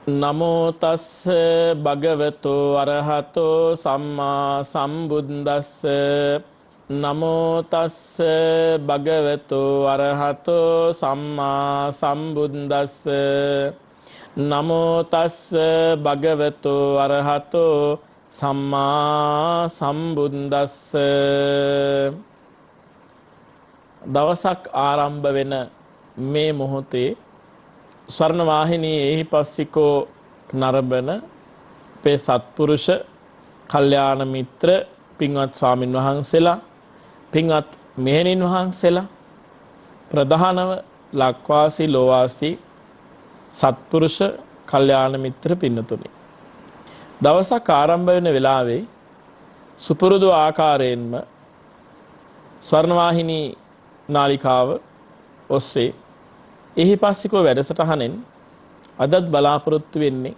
නමෝ තස්ස භගවතෝ අරහතෝ සම්මා සම්බුද්දස්ස නමෝ තස්ස භගවතෝ අරහතෝ සම්මා සම්බුද්දස්ස නමෝ තස්ස භගවතෝ අරහතෝ සම්මා සම්බුද්දස්ස. දවසක් ආරම්භ වෙන මේ මොහොතේ ස්වර්ණවාහිනී එහිපස්සිකෝ නරඹන අපේ සත්පුරුෂ කල්යාණ මිත්‍ර පින්වත් ස්වාමින් වහන්සේලා, පින්වත් මෙහෙණින් වහන්සේලා, ප්‍රධානව ලක්වාසී ලෝවාසී සත්පුරුෂ කල්යාණ මිත්‍ර පින්නතුනි, දවසක් ආරම්භ වෙන වෙලාවේ සුපුරුදු ආකාරයෙන්ම ස්වර්ණවාහිනී නාලිකාව ඔස්සේ එහිපස්සිකෝ වැඩසටහනෙන් අදත් බලාපොරොත්තු වෙන්නේ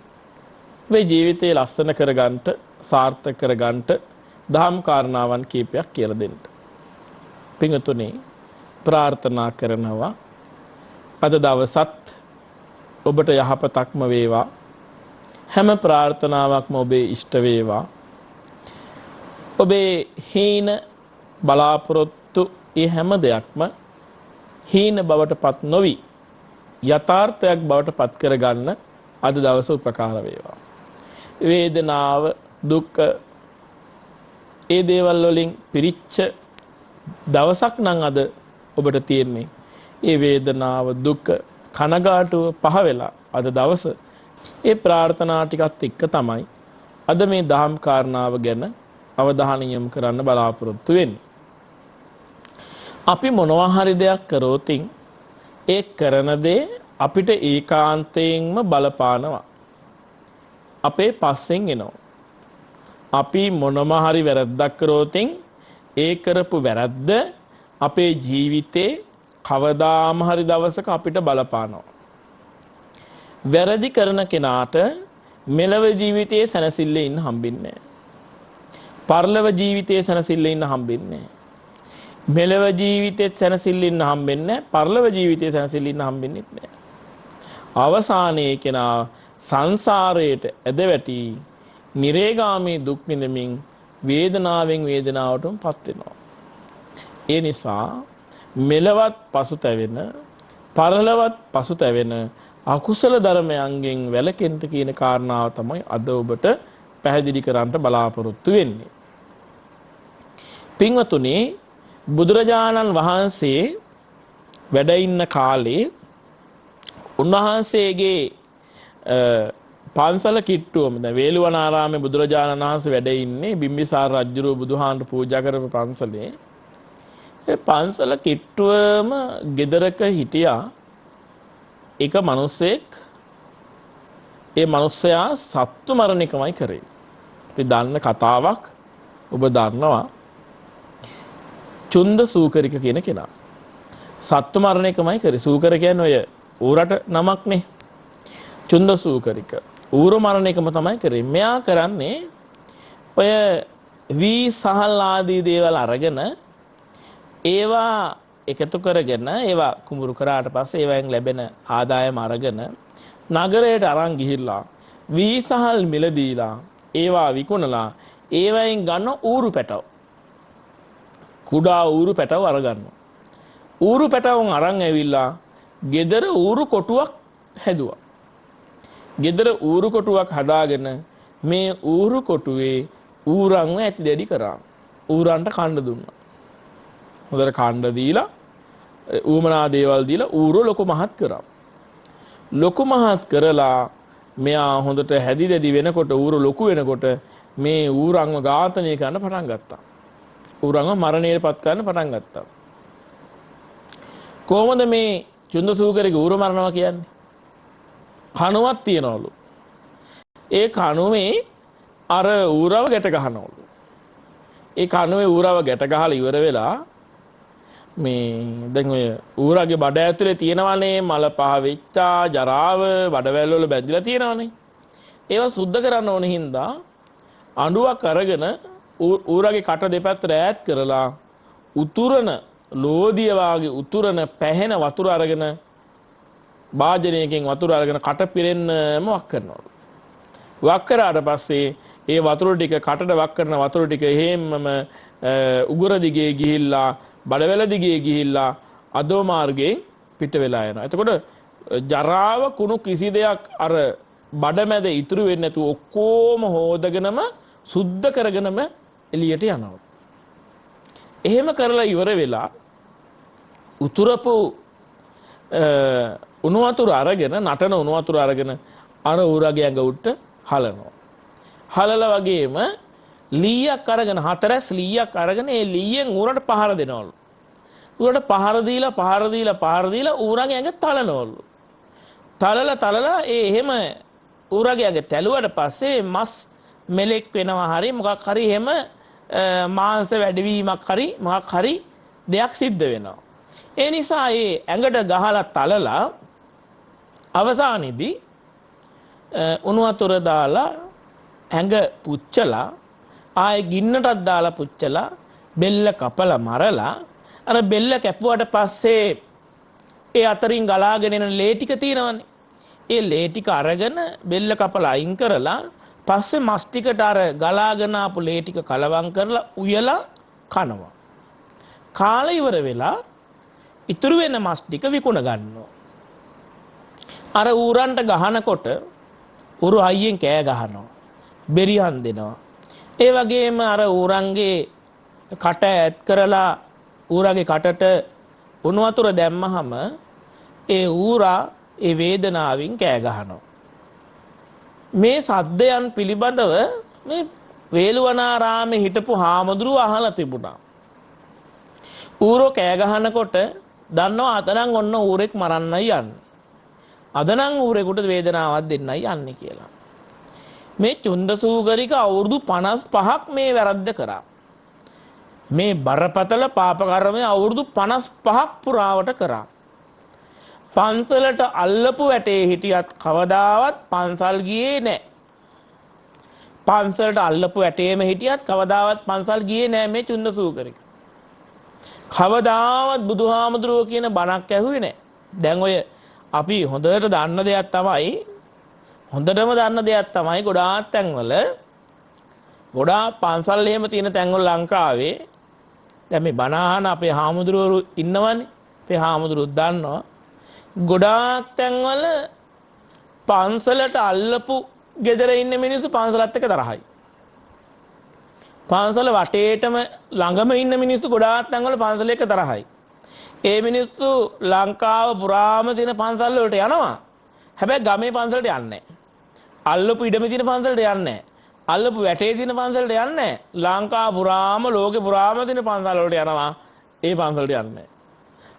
මේ ජීවිතේ ලස්සන කරගන්නට, සාර්ථක කරගන්නට දහම් කාරණාවන් කීපයක් කියලා දෙන්න. පින්තුනි, ප්‍රාර්ථනා කරනවා අද දවසත් ඔබට යහපතක්ම වේවා. හැම ප්‍රාර්ථනාවක්ම ඔබේ ඉෂ්ට වේවා. ඔබේ හීන බලාපොරොත්තු ඒ හැම දෙයක්ම හීන බවට පත් නොවි යථාර්ථයක් බවට පත් කරගන්න අද දවස උපකාර වේවා. වේදනාව, දුක, ඒ දේවල් වලින් පිරිච්ච දවසක් නම් අද ඔබට තියෙන්නේ. ඒ වේදනාව, දුක, කනගාටුව පහ වෙලා අද දවස ඒ ප්‍රාර්ථනා ටිකත් එක්ක තමයි අද මේ දහම් කාරණාව ගැන අවධානය යොමු කරන්න බලාපොරොත්තු වෙන්නේ. අපි මොනවා හරි දෙයක් කරෝතින් ඒ කරන දේ අපිට ඒකාන්තයෙන්ම බලපානවා. අපේ පස්සෙන් එනවා. අපි මොනවා හරි වැරද්දක් කරෝතින් ඒ කරපු වැරද්ද අපේ ජීවිතේ කවදාම හරි දවසක අපිට බලපානවා. වැරදි කරන කෙනාට මෙලව ජීවිතයේ සැනසෙල්ල ඉන්න හම්බෙන්නේ නැහැ. පරලොව ජීවිතයේ සැනසෙල්ල ඉන්න හම්බෙන්නේ නැහැ. මෙලව ජීවිතෙත් සැනසෙල්ල ඉන්න හම්බෙන්නේ නැහැ. පරලොව ජීවිතයේ සැනසෙල්ල ඉන්න හම්බෙන්නේ නැහැ. අවසානයේ කෙනා සංසාරයට ඇදවැටි නිරේගාමී දුක් විඳමින් වේදනාවෙන් වේදනාවටම පත් වෙනවා. ඒ නිසා මෙලවත් පසුතැවෙන, පරලොවත් පසුතැවෙන අකුසල ධර්මයන්ගෙන් වැළකෙන්න කියන කාරණාව තමයි අද ඔබට පැහැදිලි කරන්න බලාපොරොත්තු වෙන්නේ. පින්වතුනි, බුදුරජාණන් වහන්සේ වැඩ ඉන්න කාලේ උන්වහන්සේගේ පන්සල කිට්ටුවම, දැන් වේළුවනාරාමේ බුදුරජාණන් වහන්සේ වැඩ ඉන්නේ බිම්බිසාර රජුගේ බුදුහාන්ට පූජා කරපු පන්සලේ. ඒ පන්සල කිට්ටුවම ගෙදරක හිටියා එක මිනිසෙක්. ඒ මිනිසයා සත්තු මරණ එකමයි කරේ. අපි දන්න කතාවක්, ඔබ දන්නවා. චුන්ද සූකරික කියන කෙනා සත්තු මරණ එකමයි කරේ. සූකර කියන්නේ ඔය ඌරට නමක්නේ. චුන්ද සූකරික ඌර මරණ එකම තමයි කරේ. මෙයා කරන්නේ ඔය වී සහල් ආදී දේවල් අරගෙන ඒවා එකතු කරගෙන ඒවා කුඹුරු කරාට පස්සේ ඒවෙන් ලැබෙන ආදායම අරගෙන නගරයට අරන් ගිහිල්ලා වී සහල් මිලදීලා ඒවා විකුණලා ඒවෙන් ගන්න ඌරු පැටව, කුඩා ඌරු පැටව අරගන්නවා. ඌරු පැටවුන් අරන් ඇවිල්ලා ගෙදර ඌරු කොටුවක් හැදුවා. ගෙදර ඌරු කොටුවක් හදාගෙන මේ ඌරු කොටුවේ ඌරන්ව ඇති දැඩි කරා. ඌරන්ට කන්න දුන්නා. හොඳට කන්න දීලා ඌමනා දේවල් දීලා ඌරු ලොකු මහත් කරා. ලොකු මහත් කරලා මෙයා හොඳට හැදි දැඩි වෙනකොට, ඌරු ලොකු වෙනකොට මේ ඌරන්ව ඝාතනය කරන්න පටන් ගත්තා. ඌරන්ව මරණයට පත් කරන්න පටන් ගත්තා. කොහොමද මේ චුන්දසූකරගේ ඌරු මරනවා කියන්නේ? කණුවක් තියනවලු. ඒ කණුවේ අර ඌරව ගැට ගහනවලු. ඒ කණුවේ ඌරව ගැට ගහලා ඉවර වෙලා මේ දැන් ඔය ඌරගේ බඩ ඇතුලේ තියෙනවනේ මල පහ වෙච්චා, ජරාව, බඩවැල් වල බැඳිලා තියෙනවනේ. ඒවා සුද්ධ කරන්න ඕන හින්දා අඬුවක් අරගෙන ඌරගේ කට දෙපැත්තට ඈත් කරලා උතුරන ලෝදිය වාගේ උතුරන පැහෙන වතුර අරගෙන වාජනයකින් වතුර අරගෙන කට පිරෙන්නම වක් කරනවලු. වක් කරාට පස්සේ ඒ වතුර ටික කටට වක් කරන වතුර ටික එහෙම්මම උගුර දිගේ ගිහිල්ලා බඩවැල දිගේ ගිහිල්ලා අදෝ මාර්ගයෙන් පිට වෙලා යනවා. එතකොට ජරාව කුණු කිසි දෙයක් අර බඩ මැද ඉතුරු වෙන්නේ නැතුව ඔක්කොම හොදගෙනම සුද්ධ කරගෙනම එළියට යනවා. එහෙම කරලා ඉවර වෙලා උතුරපු උණු වතුර අරගෙන නටන උණු වතුර අරගෙන අර ඌරගේ ඇඟ උඩට හලනවා. හලලා වගේම ලීයක් අරගෙන හතරස් ලීයක් අරගෙන ඒ ලීයෙන් ඌරට පහර දෙනවලු. ඌරට පහර දීලා ඌරගේ ඇඟ තලනවලු. තලලා ඒ එහෙම ඌරගේ ඇඟ තැලුවට පස්සේ මස් මෙලෙක් වෙනවා හරි මොකක් හරි එහෙම මාංශ වැඩිවීමක් හරි මොකක් හරි දෙයක් සිද්ධ වෙනවා. ඒ නිසා ඒ ඇඟට ගහලා තලලා අවසානයේදී උණු වතුර දාලා ඇඟ පුච්චලා ආයේ ගින්නටත් දාලා පුච්චලා බෙල්ල කපලා මරලා අර බෙල්ල කැපුවට පස්සේ ඒ අතරින් ගලාගෙන එන ලේ ටික තියෙනවනේ. ඒ ලේ ටික අරගෙන බෙල්ල කපලා අයින් කරලා පස්සේ මස් ටිකට අර ගලාගෙන ආපු ලේ ටික කලවම් කරලා උයලා කනවා. කාලා ඉවර වෙලා ඉතුරු වෙන මස් ටික විකුණ ගන්නවා. අර ඌරන්ට ගහනකොට ඌරු අයියෙන් කෑ ගහනවා. බෙරිහන් දෙනවා. ඒ වගේම අර ඌරන්ගේ කට ඇත් කරලා ඌරගේ කටට උණු වතුර දැම්මහම ඒ ඌරා ඒ වේදනාවෙන් කෑ ගහනවා. මේ සද්දයන් පිළිබඳව මේ වේළුවනාරාමේ හිටපු හාමුදුරුවෝ අහලා තිබුණා. ඌරෝ කෑ ගහනකොට දන්නවා අතනම් ඔන්න ඌරෙක් මරන්නයි යන්නේ. අදනම් ඌරෙකුට වේදනාවක් දෙන්නයි යන්නේ කියලා. මේ චුන්දසූකරික අවුරුදු 55ක් මේ වැරද්ද කරා. මේ බරපතල පාප කර්මය අවුරුදු 55ක් පුරාවට කරා. පන්සලට අල්ලපු වැටේ හිටියත් කවදාවත් පන්සල් ගියේ නැහැ. පන්සලට අල්ලපු වැටේම හිටියත් කවදාවත් පන්සල් ගියේ නැහැ මේ චුන්දසූකරික. කවදාවත් බුදුහාමුදුරුවෝ කියන බණක් ඇහුවේ නැහැ. දැන් ඔය අපි හොඳටම දන්න දෙයක් තමයි ගොඩාක් තැන්වල ගොඩාක් පන්සල් එහෙම තියෙන තැන්වල ලංකාවේ දැන් මේ බණ අහන අපේ හාමුදුරුවෝ ඉන්නවනේ. අපේ හාමුදුරුවෝ දන්නවා ගොඩාක් තැන්වල පන්සලට අල්ලපු ගෙදර ඉන්න මිනිස්සු පන්සලත් එක්ක තරහයි. පන්සල වටේටම ළඟම ඉන්න මිනිස්සු ගොඩාක් තැන්වල පන්සල එක්ක තරහයි. ඒ මිනිස්සු ලංකාව පුරාම තියෙන පන්සල් වලට යනවා. හැබැයි ගමේ පන්සලට යන්නේ නැහැ. අල්ලපු ඉඩමේ තියෙන පන්සලට යන්නේ නැහැ. අල්ලපු වැටේ තියෙන පන්සලට යන්නේ නැහැ. ලංකාව පුරාම ලෝකේ පුරාම තියෙන පන්සල් වලට යනවා. ඒ පන්සලට යන්නේ නැහැ.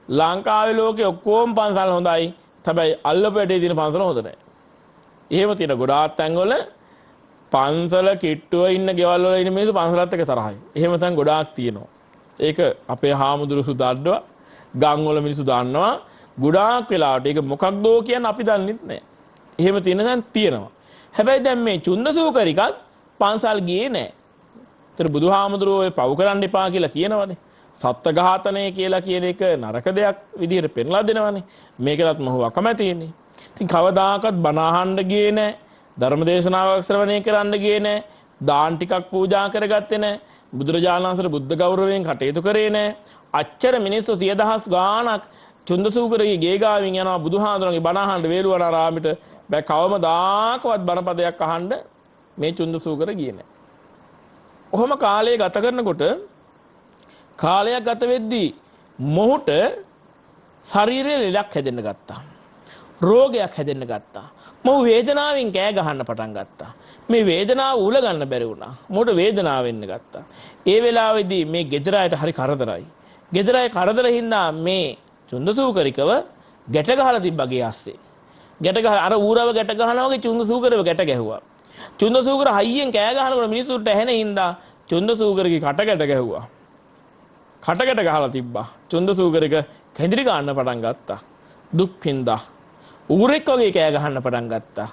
ලංකාවේ ලෝකේ ඔක්කොම පන්සල් හොඳයි. හැබැයි අල්ලපු වැටේ තියෙන පන්සල හොඳ නැහැ. එහෙම තියෙන ගොඩාක් තැන්වල පන්සල කිට්ටුව ඉන්න ගෙවල් වල ඉන්න මිනිස්සු පන්සලත් එක්ක තරහයි. එහෙම තැන් ගොඩාක් තියෙනවා. ඒක අපේ හාමුදුරුවෝ දන්නවා. ගම් වල මිනිස්සු දන්නවා. ගොඩාක් වෙලාවට ඒක මොකක්දෝ කියන්නේ අපි දන්නේ නැහැ. එහෙම තියෙන දැන් තියෙනවා. හැබැයි දැන් මේ චුන්දසූකරිකත් පන්සල් ගියේ නැහැ. ඒතර බුදුහාමුදුරුවෝ ඔය පව් කරන්න එපා කියලා කියනවනේ. සත්ත්ව ඝාතනය කියලා කියන එක නරක දෙයක් විදිහට පෙන්ලා දෙනවනේ. මේකලත් මොහොව අකමැතිනේ. ඉතින් කවදාකවත් බණ අහන්න ගියේ නැහැ. ධර්ම දේශනාවක් ශ්‍රවණය කරන්න ගියේ නැහැ. දාන් ටිකක් පූජා කරගත්තේ නැහැ. බුදුරජාණන් වහන්සේට බුද්ධ ගෞරවයෙන් කටයුතු කරේ නැහැ. අච්චර මිනිස්සු 100,000 ගාණක් චුන්දසූකරගේ ගේ ගාවින් යනවා බුදුහාඳුනගේ බණ අහන්න වේළුවනාරාමෙට. බෑ කවමදාකවත් බණපදයක් අහන්න මේ චුන්දසූකර ගියේ නැහැ. ඔහොම කාලය ගත කරනකොට කාලයක් ගත වෙද්දී මොහුට ශරීරයේ ලෙඩක් හැදෙන්න ගත්තා. රෝගයක් හැදෙන්න ගත්තා. මොහු වේදනාවෙන් කෑ ගහන්න පටන් ගත්තා. මේ වේදනාව උල ගන්න බැරි වුණා. මොහුට වේදනාව වෙන්න ගත්තා. ඒ වෙලාවේදී මේ ගෙදර අයට හරි කරදරයි. ගෙදර අය කරදර හින්දා මේ චුන්දසූකරිකව ගැට ගහලා තිබ්බා ගේ ASCII. ගැට ගහ අර ඌරව ගැට ගහනවා වගේ චුන්දසූකරව ගැට ගැහුවා. චුන්දසූකර හයියෙන් කෑ ගහනකොට මිනිස්සුන්ට ඇහෙන හින්දා චුන්දසූකරගේ කට ගැට ගැහුවා. කට ගැට ගහලා තිබ්බා. චුන්දසූකරික කැඳිරි ගන්න පටන් ගත්තා. දුක් හින්දා ඌරෙක් වගේ කෑ ගහන්න පටන් ගත්තා.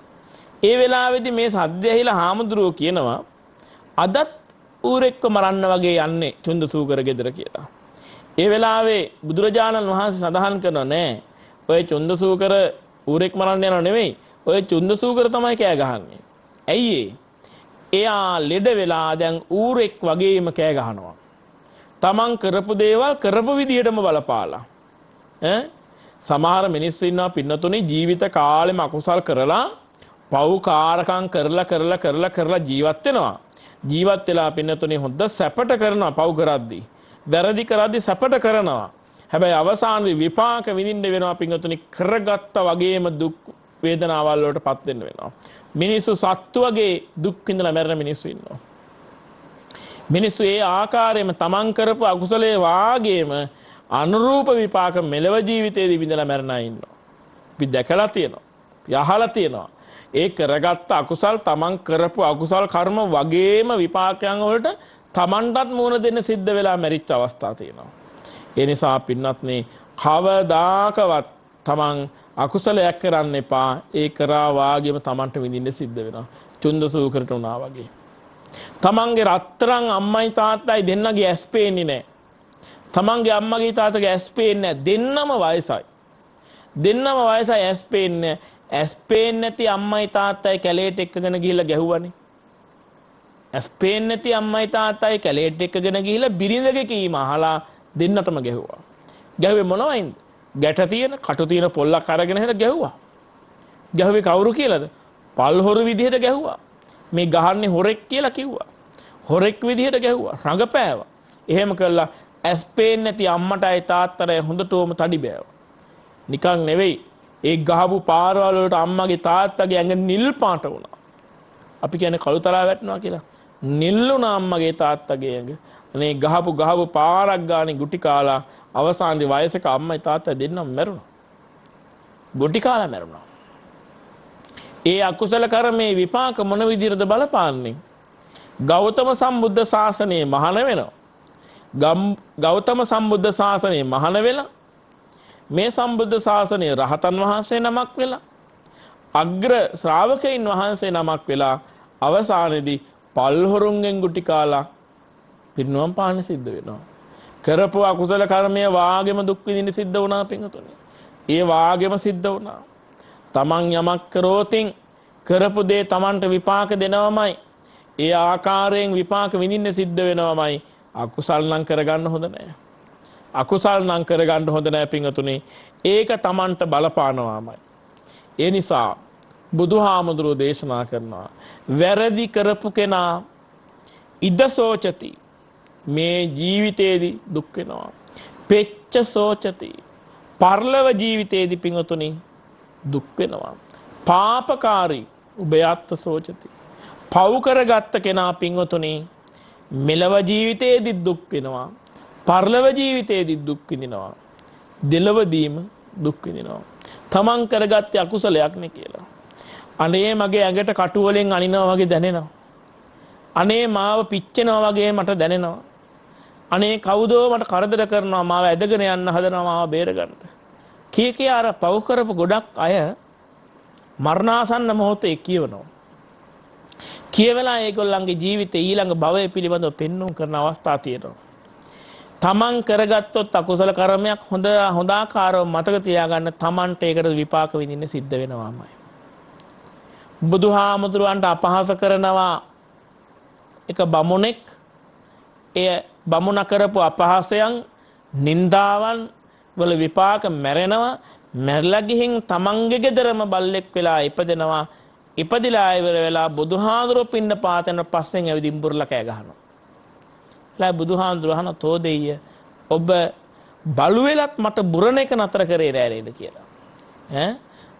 ඒ වෙලාවේදී මේ සද්ද ඇහිලා හාමුදුරුවෝ කියනවා අදත් ඌරෙක්ව මරන්න වගේ යන්නේ චුන්දසූකර ගෙදර කියලා. ඒ වෙලාවේ බුදුරජාණන් වහන්සේ සඳහන් කරනවා නෑ ඔය චුන්දසූකර ඌරෙක් මරන්න යනව නෙවෙයි. ඔය චුන්දසූකර තමයි කෑ ගහන්නේ. ඇයි එයා ලෙඩ වෙලා දැන් ඌරෙක් වගේම කෑ ගහනවා. තමන් කරපු දේවල් කරපු විදිහටම බලපාලා. සමහර මිනිස්සු ඉන්නවා පින්නතුනේ ජීවිත කාලෙම අකුසල් කරලා පව්කාරකම් කරලා ජීවත් වෙනවා. ජීවත් වෙලා පින්නතුනේ හොඳ සැපට කරනවා පව් කරද්දී. වැරදි කරද්දී සැපට කරනවා. හැබැයි අවසානයේ විපාක විඳින්න වෙනවා පින්නතුනේ කරගත්ත වගේම දුක් වේදනාවල් වලට පත් වෙන්න වෙනවා. මිනිස්සු සත්තු වගේ දුක් විඳලා මැරෙන මිනිස්සු ඉන්නවා. මිනිස්සු ඒ ආකාරයෙන්ම තමන් කරපු අකුසලයේ වාගේම අනුරූප විපාක මෙලව ජීවිතයේදී විඳලා මැරෙන අය ඉන්නවා. අපි දැකලා තියෙනවා. යහලා තියෙනවා. ඒ කරගත්ත අකුසල් තමන් කරපු අකුසල් කර්ම වගේම විපාකයන් වලට තමන්ටත් මුහුණ දෙන්න සිද්ධ වෙලා මැරිච්ච අවස්ථා තියෙනවා. ඒ නිසා පින්වත්නි කවදාකවත් තමන් අකුසලයක් කරන්න එපා. ඒ කරා වාගේම තමන්ට විඳින්න සිද්ධ වෙනවා. චුන්දසූකරට උනා වගේ. තමන්ගේ රත්තරන් අම්මයි තාත්තයි දෙන්නගේ ඇස් පේන්නේ නැහැ. තමන්ගේ අම්මගේ තාත්තගේ ඇස් පේන්නේ නැහැ. දෙන්නම වයසයි. දෙන්නම වයසයි ඇස් පේන්නේ. ඇස් පේන්නේ නැති අම්මයි තාත්තයි කැලේට එක්කගෙන ගිහිල්ලා ගැහුවානේ. ඇස් පේන්නේ නැති අම්මයි තාත්තයි කැලේට එක්කගෙන ගිහිල්ලා බිරිඳගේ කීම අහලා දෙන්නටම ගැහුවා. ගැහුවේ මොනවයින්ද? ගැට තියෙන, කටු තියෙන පොල්ලක් අරගෙන හිට ගැහුවා. ගැහුවේ කවුරු කියලාද? පල්හොරු විදිහට ගැහුවා. මේ ගහන්නේ හොරෙක් කියලා කිව්වා. හොරෙක් විදිහට ගැහුවා. රඟපෑවා. එහෙම කළා ඇස් පේන්නේ නැති අම්මටයි තාත්තටයි හොඳටම තඩි බෑවා. නිකන් නෙවෙයි. ඒ ගහපු පාරවල් වලට අම්මගේ තාත්තගේ ඇඟ නිල් පාට වුණා. අපි කියන්නේ කළුතරා වැටෙනවා කියලා. නිල් වුණා අම්මගේ තාත්තගේ ඇඟ. අනේ ගහපු පාරක් ගානේ ගුටි කාලා අවසානයේ වයසක අම්මයි තාත්තයි දෙන්නම මැරුණා. ගුටි කාලා මැරුණා. ඒ අකුසල කර්මයේ විපාක මොන විදිහටද බලපාන්නේ? ගෞතම සම්බුද්ධ ශාසනයේ මහාන වෙනවා. ගෞතම සම්බුද්ධ ශාසනයේ මහාන වෙලා මේ සම්බුද්ධ ශාසනයේ රහතන් වහන්සේ නමක් වෙලා අග්‍ර ශ්‍රාවකයන් වහන්සේ නමක් වෙලා අවසානයේදී පල්හොරුන්ගෙන් ගුටි කාලා පිරිනුවම් පාන්න සිද්ධ වෙනවා. කරපු අකුසල කර්මයේ වාගෙම දුක් විඳින්න සිද්ධ වුණා පින්තුනේ. ඒ වාගෙම සිද්ධ වුණා. තමන් යමක් කරෝතින් කරපු දේ තමන්ට විපාක දෙනවමයි. ඒ ආකාරයෙන් විපාක විඳින්න සිද්ධ වෙනවමයි. අකුසල් නම් කරගන්න හොඳ නැහැ. අකුසල් නම් කරගන්න හොඳ නැහැ පින්තුනේ. ඒක තමන්ට බලපානවාමයි. ඒ නිසා බුදුහාමුදුරුවෝ දේශනා කරනවා වැරදි කරපු කෙනා ඉද සෝචති මේ ජීවිතේදී දුක් වෙනවා. පෙච්ච සෝචති පරලොව ජීවිතේදී පින්තුනේ දුක් වෙනවා. පාපකාරී උභයත්ත සෝචති පව් කරගත්ත කෙනා පින්වතුනි මෙලව ජීවිතයේදී දුක් වෙනවා. පරලොව ජීවිතයේදී දුක් විඳිනවා. දෙලවදීම දුක් විඳිනවා. තමන් කරගත්තේ අකුසලයක් නේ කියලා. අනේ මගේ ඇඟට කටු වලින් අනිනවා වගේ දැනෙනවා. අනේ මාව පිච්චෙනවා වගේ මට දැනෙනවා. අනේ කවුදෝ මට කරදර කරනවා මාව ඇදගෙන යන්න හදනවා මාව බේරගන්න. කී අර පව් කරපු ගොඩක් අය මරණාසන්න මොහොතේ කියවනවා. කියවලා ඒගොල්ලන්ගේ ජීවිතේ ඊළඟ භවය පිළිබඳව පෙන්වුම් කරන අවස්ථා තියෙනවා. තමන් කරගත්තොත් අකුසල කර්මයක් හොඳ ආකාරව මතක තියාගන්න තමන්ට ඒකට විපාක විඳින්න සිද්ධ වෙනවාමයි. බුදුහාමුදුරුවන්ට අපහාස කරනවා එක බමුණෙක්. එය බමුණ කරපු අපහාසයන් නින්දාවන් වල විපාක මැරෙනවා. මැරලා ගිහින් තමන්ගේ ගෙදරම බල්ලෙක් වෙලා ඉපදෙනවා. ඉපදිලා ඉවර වෙලා බුදුහාඳුරෝ පින්න පාතන පස්සෙන් ඇවිදින් බුරලා කෑ ගහනවා. ලා බුදුහාඳුරෝ අහන තෝ දෙයිය ඔබ බලු වෙලත් මට බුරණ එක නතර කරේ නෑ නේද කියලා.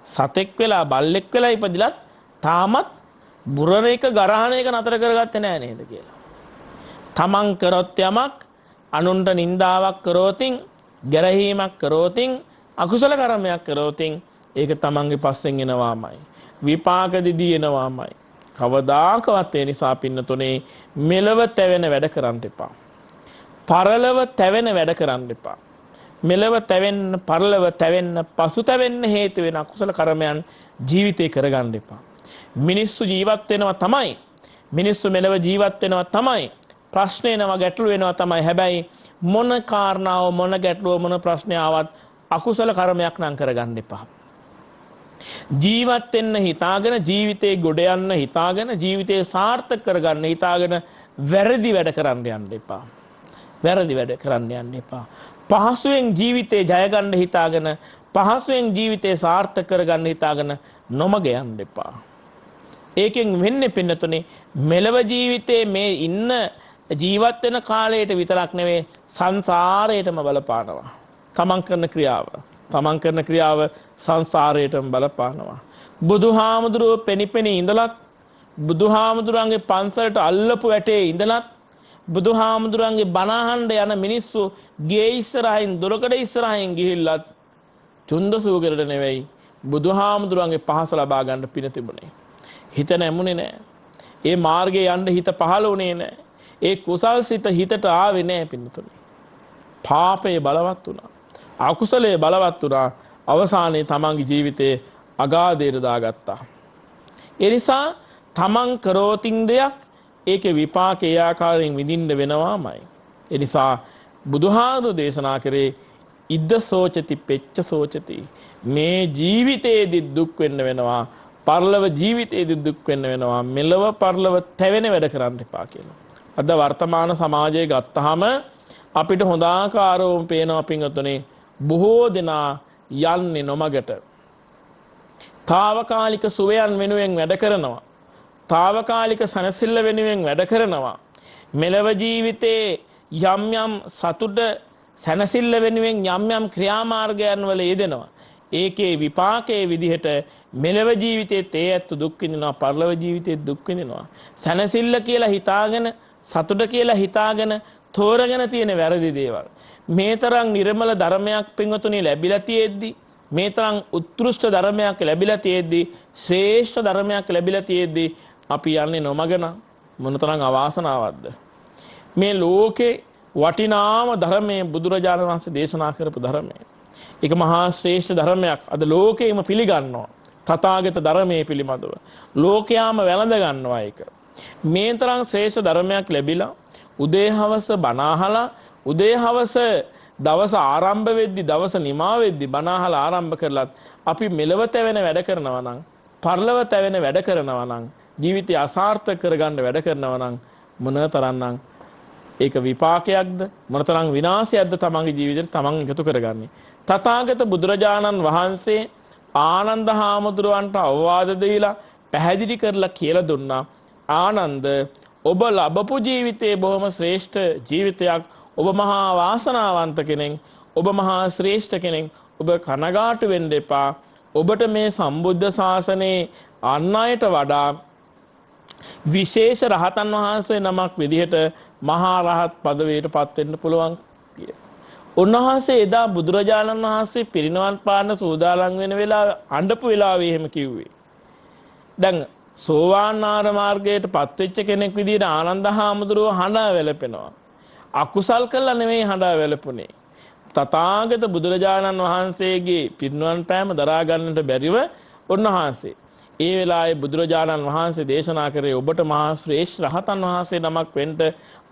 සතෙක් වෙලා බල්ලෙක් වෙලා ඉපදිලත් තාමත් බුරණ එක ගරහණ එක නතර කරගත්තේ නෑ නේද කියලා. තමන් කරොත් යමක් අනුන්ට නින්දාවක් කරෝතින් ගැරහීමක් කරෝතින් අකුසල කර්මයක් කරෝතින් ඒක තමන්ගේ පස්සෙන් එනවාමයි. විපාක දිදී එනවාමයි. කවදාකවත් ඒ නිසා පින්නතුනේ මෙලව තැවෙන වැඩ කරන්න එපා. පරලව තැවෙන වැඩ කරන්න එපා. මෙලව තැවෙන්න පරලව තැවෙන්න පසුතැවෙන්න හේතු වෙන අකුසල කර්මයන් ජීවිතේ කරගන්න එපා. මිනිස්සු ජීවත් වෙනවා තමයි. මිනිස්සු මෙලව ජීවත් වෙනවා තමයි. ප්‍රශ්න එනවා ගැටලු වෙනවා තමයි. හැබැයි මොන කාරණාව මොන ගැටලුව මොන ප්‍රශ්නය ආවත් අකුසල කර්මයක් නම් කරගන්න එපා. ජීවත් වෙන්න හිතාගෙන ජීවිතේ ගොඩ යන්න හිතාගෙන ජීවිතේ සාර්ථක කරගන්න හිතාගෙන වැරදි වැඩ කරන්න යන්න එපා. වැරදි වැඩ කරන්න යන්න එපා. පහසුවෙන් ජීවිතේ ජය ගන්න හිතාගෙන පහසුවෙන් ජීවිතේ සාර්ථක කරගන්න හිතාගෙන නොමග යන්න එපා. ඒකෙන් වෙන්නේ පින්නතුනේ මෙලව ජීවිතේ මේ ඉන්න ජීවත් වෙන කාලයට විතරක් නෙවෙයි සංසාරයටම බලපානවා. තමන් කරන ක්‍රියාව සංසාරයටම බලපානවා. බුදුහාමුදුරුවෝ පෙනිපෙනී ඉඳලත් බුදුහාමුදුරන්ගේ පන්සලට අල්ලපු වැටේ ඉඳලත් බුදුහාමුදුරන්ගේ බණ අහන්න යන මිනිස්සු ගේ ඉස්සරහින් දොරකඩ ඉස්සරහින් ගිහිල්ලත් චුන්දසූකරට නෙවෙයි බුදුහාමුදුරන්ගේ පහස ලබා ගන්න පින තිබුණේ. හිත නැමුනේ නෑ. ඒ මාර්ගයේ යන්න හිත පහළ වුණේ නෑ. ඒ කුසල් සිත හිතට ආවේ නෑ පින්නතුනේ. පාපයේ බලවත් වුණා. අකුසලයේ බලවත් වුණා. අවසානයේ තමන්ගේ ජීවිතේ අගාධයට දාගත්තා. ඒ නිසා තමන් කරෝතින් දෙයක් ඒකේ විපාකේ ඒ ආකාරයෙන් විඳින්න වෙනවාමයි. ඒ නිසා බුදුහාමුදුරු දේශනා කරේ ඉද්ද සෝචති පෙච්ච සෝචති. මේ ජීවිතයේදී දුක් වෙන්න වෙනවා. පරලොව ජීවිතයේදී දුක් වෙන්න වෙනවා. මෙලව පරලොව තැවෙන වැඩ කරන්න එපා කියලා. අද වර්තමාන සමාජයේ ගත්තාම අපිට හොඳ ආකාරවම පේනවා පින්වතුනි බොහෝ දෙනා යන්නේ නොමගට. తాවකාලික සුවයන් වෙනුවෙන් වැඩ කරනවා. తాවකාලික සනසිල්ල වෙනුවෙන් වැඩ කරනවා. මෙලව ජීවිතේ යම් යම් සතුට සනසිල්ල වෙනුවෙන් යම් යම් ක්‍රියාමාර්ගයන් වල යෙදෙනවා. ඒකේ විපාකයේ විදිහට මෙලව ජීවිතේත් ඒ ඇත්ත දුක් විඳිනවා, පරලොව ජීවිතේත් දුක් විඳිනවා. සනසිල්ල කියලා හිතාගෙන සතුට කියලා හිතාගෙන තෝරගෙන තියෙන වැරදි දේවල්. මේ තරම් නිර්මල ධර්මයක් පින්වතුනි ලැබිලා තියෙද්දි මේ තරම් උත්කෘෂ්ඨ ධර්මයක් ලැබිලා තියෙද්දි ශ්‍රේෂ්ඨ ධර්මයක් ලැබිලා තියෙද්දි අපි යන්නේ නොමගන මොනතරම් අවාසනාවක්ද. මේ ලෝකේ වටිනාම ධර්මයේ බුදුරජාණන් වහන්සේ දේශනා කරපු ධර්මය. ඒක මහා ශ්‍රේෂ්ඨ ධර්මයක්. අද ලෝකෙම පිළිගන්නවා. තථාගත ධර්මයේ පිළිබඳව. ලෝකයාම වැළඳ ගන්නවා ඒක. මේ තරම් ශ්‍රේෂ්ඨ ධර්මයක් ලැබිලා උදේ හවස බණ අහලා උදේ හවස දවස ආරම්භ වෙද්දි දවස නිමා වෙද්දි බණ අහලා ආරම්භ කරලත් අපි මෙලව තැවෙන වැඩ කරනවා නම් පරලොව තැවෙන වැඩ කරනවා නම් ජීවිතය අසාර්ථක කරගන්න වැඩ කරනවා නම් මොනතරම්නම් ඒක විපාකයක්ද මොනතරම් විනාශයක්ද තමන්ගේ ජීවිතේට තමන් එකතු කරගන්නේ. තථාගත බුදුරජාණන් වහන්සේ ආනන්ද හාමුදුරුවන්ට අවවාද දීලා පැහැදිලි කරලා කියලා දුන්නා. ආනන්ද ඔබ ලබපු ජීවිතේ බොහොම ශ්‍රේෂ්ඨ ජීවිතයක්. ඔබ මහා වාසනාවන්ත කෙනෙක්. ඔබ මහා ශ්‍රේෂ්ඨ කෙනෙක්. ඔබ කනගාටු වෙන්න එපා. ඔබට මේ සම්බුද්ධ ශාසනයේ අන් අයට වඩා විශේෂ රහතන් වහන්සේ නමක් විදිහට මහා රහත් පදවියට පත් වෙන්න පුළුවන් කියලා. උන්වහන්සේ එදා බුදුරජාණන් වහන්සේ පිරිනිවන් පාන්න සූදානම් වෙන වෙලාව අඬපු වෙලාවේ එහෙම කිව්වේ. දැන් සෝවාන් ආර මාර්ගයට පත් වෙච්ච කෙනෙක් විදිහට ආනන්ද හාමුදුරුව හඬා වැළපෙනවා. අකුසල් කළා නෙමෙයි හඬා වැළපුණේ. තථාගත බුදුරජාණන් වහන්සේගේ පිරිනිවන් පෑම දරා ගන්නට බැරිව උන්වහන්සේ ඒ වෙලාවේ බුදුරජාණන් වහන්සේ දේශනා කරේ ඔබට මහා ශ්‍රේෂ්ඨ රහතන් වහන්සේ නමක් වෙන්න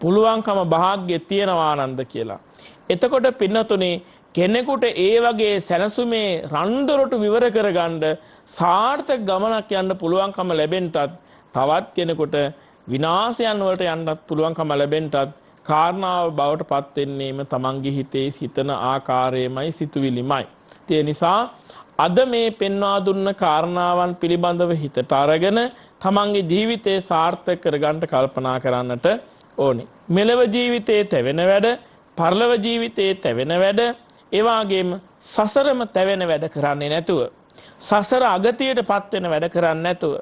පුළුවන්කම වාග්ය තියෙනවා ආනන්ද කියලා. එතකොට පින්නතුනේ කෙනෙකුට ඒ වගේ සැනසුමේ රන්දොරට විවර කරගන්න සාර්ථක ගමනක් යන්න පුළුවන්කම ලැබෙන්නත් තවත් කෙනෙකුට විනාශයන් වලට යන්නත් පුළුවන්කම ලැබෙන්නත් කාරණාව බවට පත් වෙන්නේම තමන්ගේ හිතේ හිතන ආකාරයමයි සිතුවිලිමයි. ඒ නිසා අද මේ පෙන්වා දුන්න කාරණාවන් පිළිබඳව හිතට අරගෙන තමන්ගේ ජීවිතේ සාර්ථක කරගන්න කල්පනා කරන්නට ඕනේ. මෙලව ජීවිතේ තැවෙන වැඩ, පරලොව ජීවිතේ තැවෙන වැඩ, ඒ වගේම සසරම තැවෙන වැඩ කරන්නේ නැතුව, සසර අගතියටපත් වෙන වැඩ කරන්නේ නැතුව,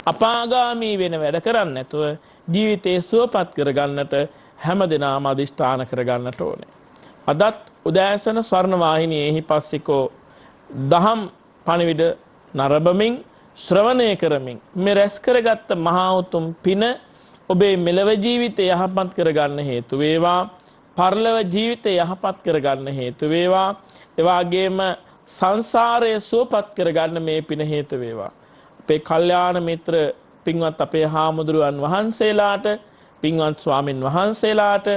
අපාගාමී වෙන වැඩ කරන්නේ නැතුව ජීවිතේ සුවපත් කරගන්නට හැමදෙනාම අදිෂ්ඨාන කරගන්නට ඕනේ. අදත් උදෑසන ස්වර්ණ වාහිනියේහි පස්සිකෝ දහම් පණිවිඩ නරඹමින් ශ්‍රවණය කරමින් මේ රැස් කරගත්ත මහා උතුම් පින ඔබේ මෙලව ජීවිතය යහපත් කරගන්න හේතු වේවා. පරලොව ජීවිතය යහපත් කරගන්න හේතු වේවා. ඒ වගේම සංසාරය සුවපත් කරගන්න මේ පින හේතු වේවා. අපේ කල්යාණ මිත්‍ර පින්වත් අපේ හාමුදුරුවන් වහන්සේලාට, පින්වත් ස්වාමින් වහන්සේලාට,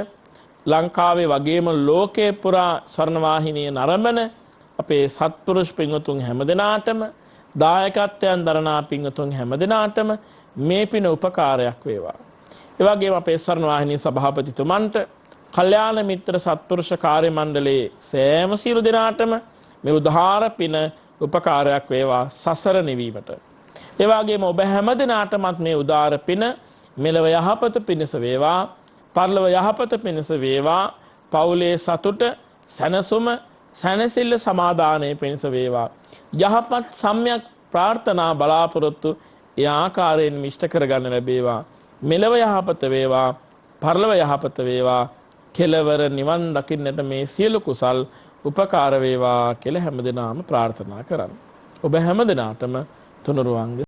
ලංකාවේ වගේම ලෝකේ පුරා ස්වර්ණ වාහිනිය නරඹන අපේ සත්පුරුෂ පින්වතුන් හැමදෙනාටම දායකත්වයන් දරනා පින්වතුන් හැමදෙනාටම මේ පින උපකාරයක් වේවා. ඒ වගේම අපේ ස්වර්ණ වාහිනී සභාපතිතුමන්ට, කල්යාණ මිත්‍ර සත්පුරුෂ කාර්ය මණ්ඩලයේ සෑම සියලු දෙනාටම මේ උදාාර පින උපකාරයක් වේවා සසර නිවීමට. ඒ වගේම ඔබ හැමදෙනාටමත් මේ උදාාර පින මෙලව යහපත පිණිස වේවා, පරලොව යහපත පිණිස වේවා, පවුලේ සතුට, සැනසුම, සැනසෙල්ල සමාදානයේ පිණිස වේවා. යහපත් සම්‍යක් ප්‍රාර්ථනා බලාපොරොත්තු ඒ ආකාරයෙන් මිෂ්ඨ කරගන්න ලැබේවා. මෙලව යහපත වේවා, පරලොව යහපත වේවා, කෙලවර නිවන් දකින්නට මේ සියලු කුසල් උපකාර වේවා කියලා හැමදෙනාම ප්‍රාර්ථනා කරන්න. ඔබ හැමදෙනාටම තුනුරුවන්ගේ